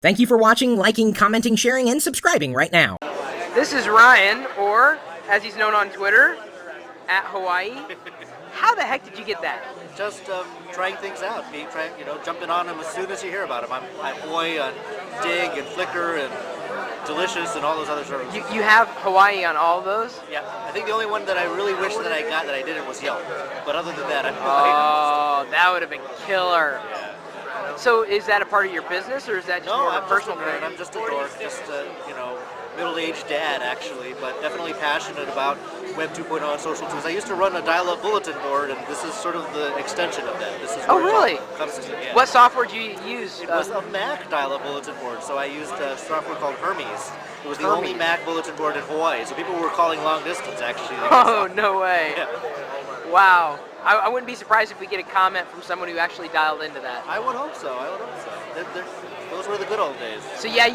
Thank you for watching, liking, commenting, sharing, and subscribing right now. This is Ryan, or as he's known on Twitter, at Hawaii. How the heck did you get that? Just trying things out, jumping on them as soon as you hear about them. I'm Hawaii on Dig and Flickr and Delicious and all those other services. You have Hawaii on all of those? Yeah, I think the only one that I really wish that I got that I didn't was Yelp. But other than that, I'm Oh, that would have been killer. So is that a part of your business, or is that just more of a personal thing? I'm just a dork, middle-aged dad actually, but definitely passionate about Web 2.0 and social tools. I used to run a dial-up bulletin board, and this is sort of the extension of that. This is oh, really? Comes to, yeah. What software do you use? It was a Mac dial-up bulletin board, so I used a software called Hermes. It was the only Mac bulletin board in Hawaii, so people were calling long distance actually. Oh, no way. Yeah. Wow. I wouldn't be surprised if we get a comment from someone who actually dialed into that. I would hope so. Those were the good old days. So yeah,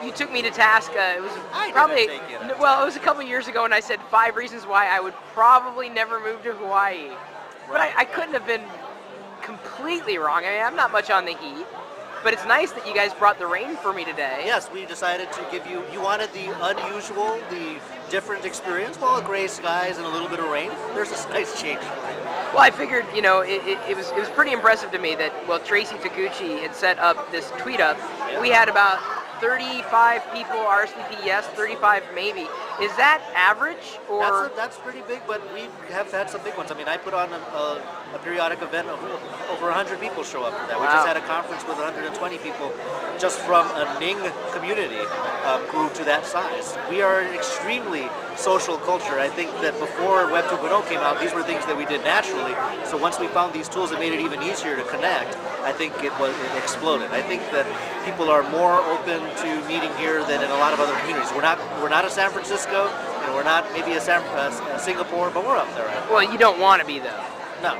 you took me to task. It was probably it was a couple years ago, and I said 5 reasons why I would probably never move to Hawaii. But I couldn't have been completely wrong. I mean, I'm not much on the heat. But it's nice that you guys brought the rain for me today. Yes, we decided to give you wanted the unusual, the different experience. Well, gray skies and a little bit of rain. There's a nice change. Well, I figured, it was pretty impressive to me that, Tracy Taguchi had set up this tweet up. Yeah. We had about 35 people RSVP yes, 35 maybe. Is that average, or? That's pretty big, but we have had some big ones. I mean, I put on a periodic event of over 100 people show up for that. We just had a conference with 120 people just from a Ning community grew to that size. We are an extremely social culture. I think that before Web 2.0 came out, these were things that we did naturally. So once we found these tools that made it even easier to connect, I think it exploded. I think that people are more open to meeting here than in a lot of other communities. We're not a San Francisco, we're not maybe a Singapore, but we're up there. Right? Well, you don't want to be though. No.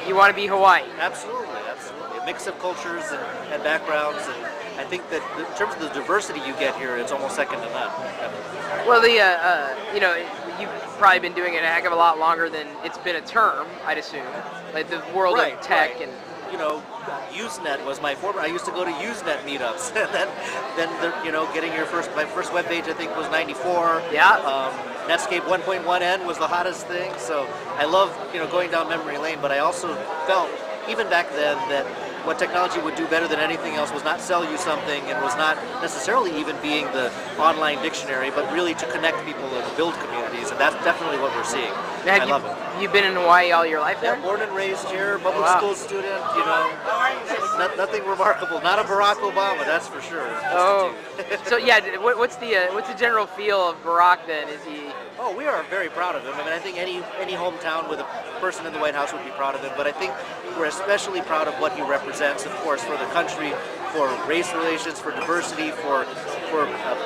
You want to be Hawaii. Absolutely. A mix of cultures and backgrounds, and I think that in terms of the diversity you get here, it's almost second to none. Well, you've probably been doing it a heck of a lot longer than it's been a term, I'd assume. Like the world of tech and. Usenet was my former. I used to go to Usenet meetups, and then getting my first web page I think was '94. Yeah. Netscape 1.1n was the hottest thing. So I love going down memory lane, but I also felt even back then that what technology would do better than anything else was not sell you something, and was not necessarily even being the online dictionary, but really to connect people and build communities, and that's definitely what we're seeing. I love it. You've been in Hawaii all your life? Yeah, born and raised here, public school student, nothing remarkable. Not a Barack Obama, that's for sure. Oh, so yeah, what's the general feel of Barack then? Is he? Oh, we are very proud of him. I mean, I think any hometown with a person in the White House would be proud of him, but I think we're especially proud of what he represents, of course, for the country, for race relations, for diversity, for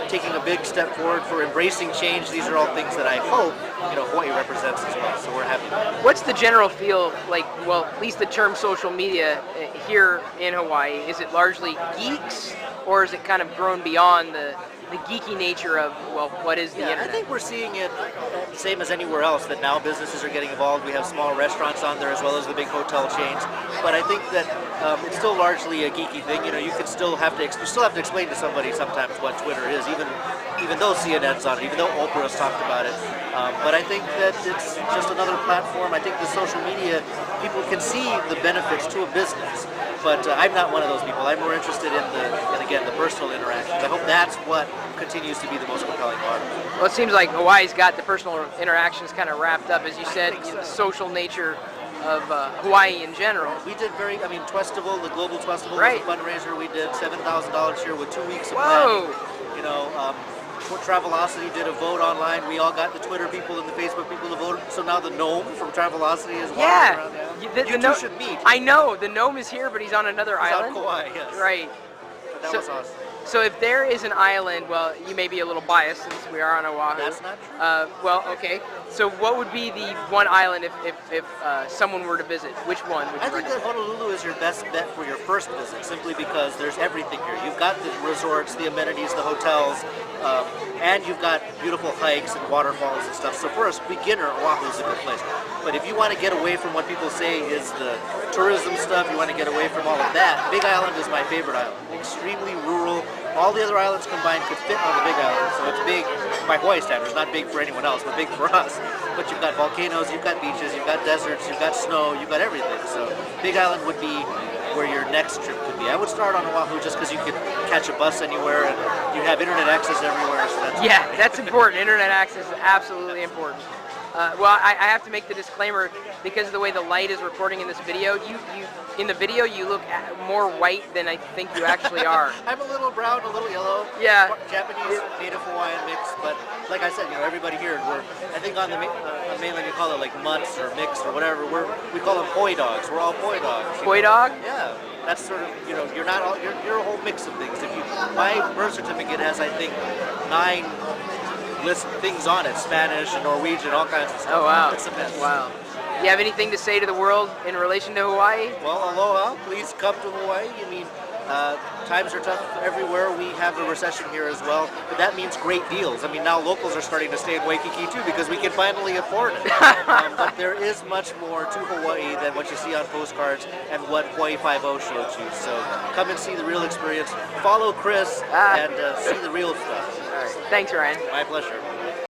taking a big step forward, for embracing change. These are all things that I hope Hawaii represents as well, so we're happy. What's the general feel like, well, at least the term social media here in Hawaii? Is it largely geeks, or is it kind of grown beyond the geeky nature of, what is the internet? I think we're seeing it same as anywhere else, that now businesses are getting involved. We have small restaurants on there as well as the big hotel chains. But I think that it's still largely a geeky thing. You still have to explain to somebody sometimes what Twitter is, even though CNN's on it, even though Oprah's talked about it. But I think that it's just another platform. I think the social media, people can see the benefits to a business. But I'm not one of those people. I'm more interested in the personal interactions. I hope that's what continues to be the most compelling part. Well, it seems like Hawaii's got the personal interactions kind of wrapped up, as you said, the social nature of Hawaii in general. We did Twestival, the Global Twestival was a fundraiser. We did $7,000 here with 2 weeks of Whoa! planning. Travelocity did a vote online. We all got the Twitter people and the Facebook people to vote. So now the gnome from Travelocity is walking around now. You two should meet. I know. The gnome is here, but he's on another island. On Kauai, yes. Right. But that was awesome. So if there is an island, well, you may be a little biased since we are on Oahu. That's not true. Okay. So what would be the one island if someone were to visit? Which one would you I think that Honolulu is your best bet for your first visit, simply because there's everything here. You've got the resorts, the amenities, the hotels, and you've got beautiful hikes and waterfalls and stuff. So for a beginner, Oahu is a good place. But if you want to get away from what people say is the tourism stuff, you want to get away from all of that, Big Island is my favorite island. extremely rural. All the other islands combined could fit on the Big Island, so it's big by Hawaii standards, not big for anyone else, but big for us. But you've got volcanoes, you've got beaches, you've got deserts, you've got snow, you've got everything. So Big Island would be where your next trip could be. I would start on Oahu just because you could catch a bus anywhere and you have internet access everywhere. So that's important. Internet access is absolutely important. Well, I have to make the disclaimer because of the way the light is recording in this video. In the video you look more white than I think you actually are. I'm a little brown, a little yellow. Yeah. Japanese, Native Hawaiian mix, but like I said, everybody here, I think on the mainland you call it like mutts or mixed or whatever. We call them poi dogs. We're all poi dogs. Poi dog? Yeah. That's sort of, you're not all, you're a whole mix of things. My birth certificate has, I think, 9 list things on it, Spanish and Norwegian, all kinds of stuff. Oh wow. It's a mess. Wow. Do you have anything to say to the world in relation to Hawaii? Well, aloha. Please come to Hawaii. Times are tough everywhere. We have a recession here as well, but that means great deals. Now locals are starting to stay in Waikiki too because we can finally afford it. But there is much more to Hawaii than what you see on postcards and what Hawaii 5.0 showed you. So come and see the real experience. Follow Chris and see the real stuff. All right. Thanks, Ryan. My pleasure.